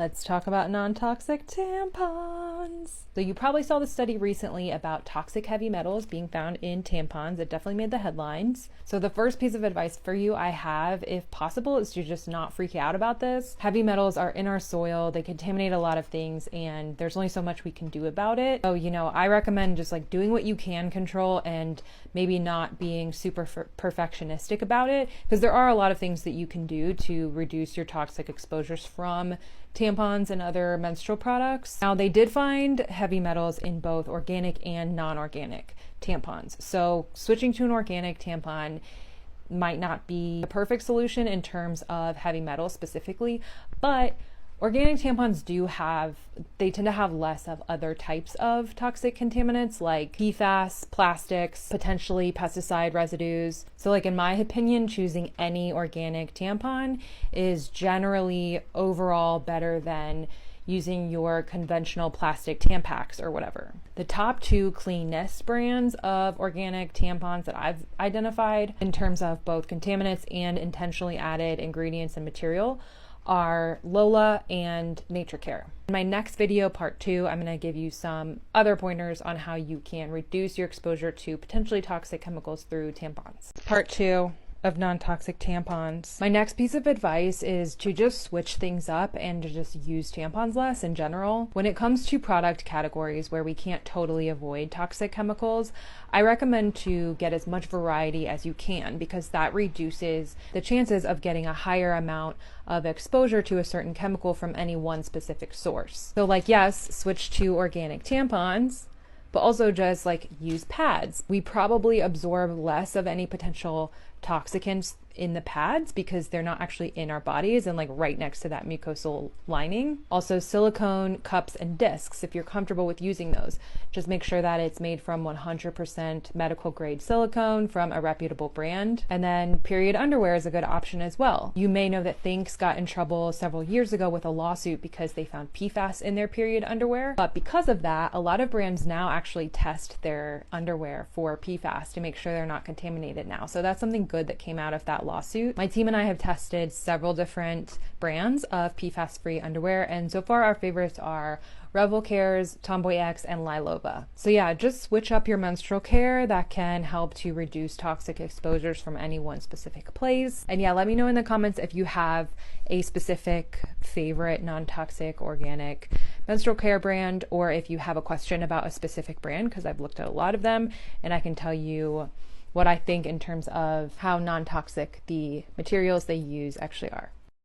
Let's talk about non-toxic tampons. So you probably saw the study recently about toxic heavy metals being found in tampons. It definitely made the headlines. So the first piece of advice for you I have, if possible, is to just not freak out about this. Heavy metals are in our soil. They contaminate a lot of things and there's only so much we can do about it. So, I recommend just like doing what you can control and maybe not being super perfectionistic about it, because there are a lot of things that you can do to reduce your toxic exposures from tampons and other menstrual products. Now, they did find heavy metals in both organic and non-organic tampons. So switching to an organic tampon might not be a perfect solution in terms of heavy metals specifically, but organic tampons they tend to have less of other types of toxic contaminants like PFAS, plastics, potentially pesticide residues. So like in my opinion, choosing any organic tampon is generally overall better than using your conventional plastic Tampax or whatever. The top two cleanest brands of organic tampons that I've identified in terms of both contaminants and intentionally added ingredients and material are Lola and NatureCare. In my next video, part 2, I'm going to give you some other pointers on how you can reduce your exposure to potentially toxic chemicals through tampons. Part 2 of non-toxic tampons. My next piece of advice is to just switch things up and to just use tampons less in general. When it comes to product categories where we can't totally avoid toxic chemicals, I recommend to get as much variety as you can, because that reduces the chances of getting a higher amount of exposure to a certain chemical from any one specific source. So like, yes, switch to organic tampons, but also just like use pads. We probably absorb less of any potential toxicants in the pads because they're not actually in our bodies and like right next to that mucosal lining. Also silicone cups and discs, if you're comfortable with using those, just make sure that it's made from 100% medical grade silicone from a reputable brand. And then period underwear is a good option as well. You may know that Thinx got in trouble several years ago with a lawsuit because they found PFAS in their period underwear. But because of that, a lot of brands now actually test their underwear for PFAS to make sure they're not contaminated now. So that's something good that came out of that lawsuit. My team and I have tested several different brands of PFAS-free underwear, and so far our favorites are Revel Cares, Tomboy X, and Lilova. So yeah, just switch up your menstrual care. That can help to reduce toxic exposures from any one specific place. And yeah, let me know in the comments if you have a specific favorite non-toxic organic menstrual care brand, or if you have a question about a specific brand, because I've looked at a lot of them and I can tell you what I think in terms of how non-toxic the materials they use actually are.